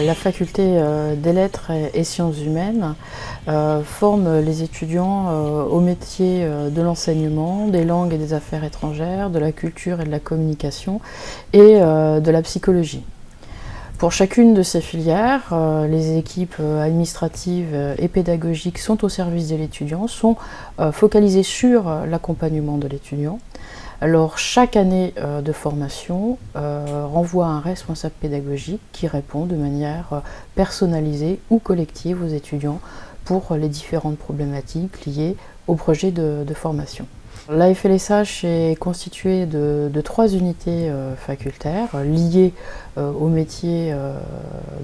La faculté des lettres et sciences humaines forme les étudiants au métier de l'enseignement, des langues et des affaires étrangères, de la culture et de la communication et de la psychologie. Pour chacune de ces filières, les équipes administratives et pédagogiques sont au service de l'étudiant, sont focalisées sur l'accompagnement de l'étudiant. Alors chaque année de formation renvoie à un responsable pédagogique qui répond de manière personnalisée ou collective aux étudiants pour les différentes problématiques liées au projet de formation. La FLSH est constituée de 3 unités facultaires liées au métier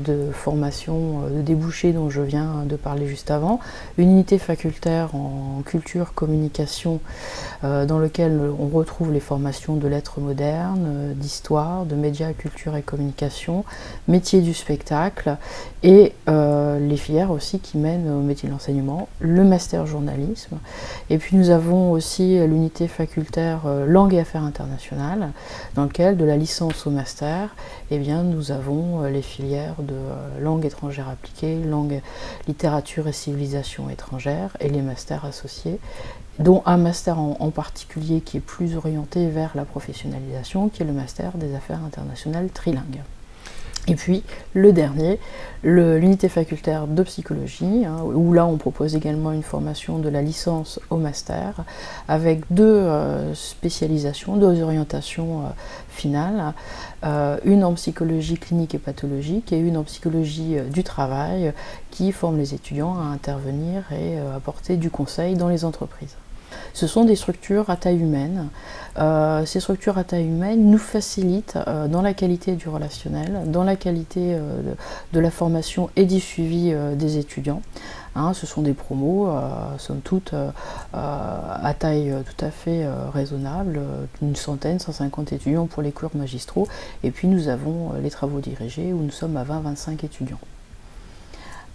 de formation de débouché dont je viens de parler juste avant. Une unité facultaire en culture, communication dans lequel on retrouve les formations de lettres modernes, d'histoire, de médias, culture et communication, métier du spectacle et les filières aussi qui mènent au métier de l'enseignement, le master journalisme. Et puis nous avons aussi l'unité facultaire langue et affaires internationales dans lequel de la licence au master, eh bien, nous avons les filières de langue étrangère appliquée, langue, littérature et civilisation étrangère et les masters associés, dont un master en particulier qui est plus orienté vers la professionnalisation, qui est le master des affaires internationales trilingues. Et puis le dernier, l'unité facultaire de psychologie, où là on propose également une formation de la licence au master, avec 2 spécialisations, 2 orientations finales, une en psychologie clinique et pathologique et une en psychologie du travail, qui forme les étudiants à intervenir et apporter du conseil dans les entreprises. Ce sont des structures à taille humaine. Ces structures à taille humaine nous facilitent dans la qualité du relationnel, dans la qualité de la formation et du suivi des étudiants. Ce sont des promos, somme toute, à taille tout à fait raisonnable, une centaine, 150 étudiants pour les cours magistraux. Et puis nous avons les travaux dirigés où nous sommes à 20-25 étudiants.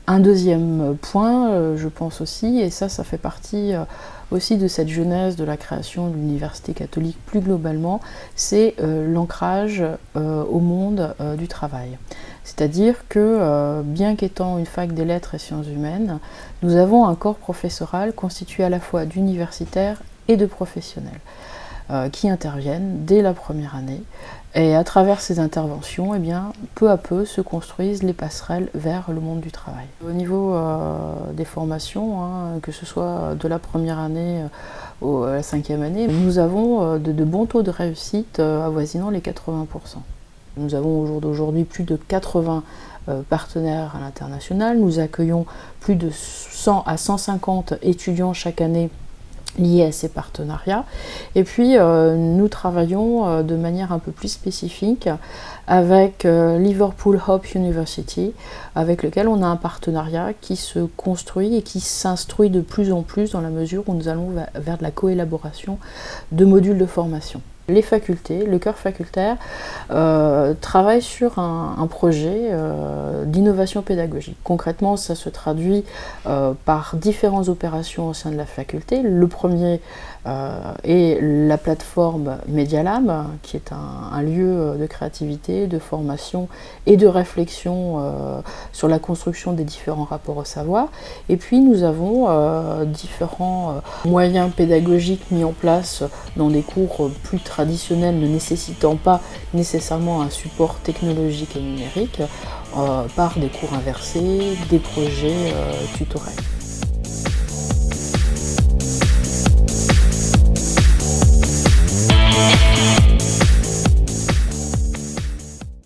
Un deuxième point, je pense aussi, et ça fait partie aussi de cette genèse de la création de l'Université catholique plus globalement, c'est l'ancrage au monde du travail. C'est-à-dire que, bien qu'étant une fac des lettres et sciences humaines, nous avons un corps professoral constitué à la fois d'universitaires et de professionnels qui interviennent dès la première année. Et à travers ces interventions, eh bien, peu à peu se construisent les passerelles vers le monde du travail. Au niveau des formations, que ce soit de la première année à la 5e année, nous avons de bons taux de réussite avoisinant les 80%. Nous avons au jour d'aujourd'hui plus de 80 partenaires à l'international. Nous accueillons plus de 100 à 150 étudiants chaque année liés à ces partenariats. Et puis nous travaillons de manière un peu plus spécifique avec Liverpool Hope University, avec lequel on a un partenariat qui se construit et qui s'instruit de plus en plus dans la mesure où nous allons vers de la coélaboration de modules de formation. Les facultés, le cœur facultaire, travaille sur un projet d'innovation pédagogique. Concrètement, ça se traduit par différentes opérations au sein de la faculté. Le premier est la plateforme Media Lab, qui est un lieu de créativité, de formation et de réflexion sur la construction des différents rapports au savoir. Et puis nous avons différents moyens pédagogiques mis en place dans des cours plus traditionnels ne nécessitant pas nécessairement un support technologique et numérique par des cours inversés, des projets tutoriels.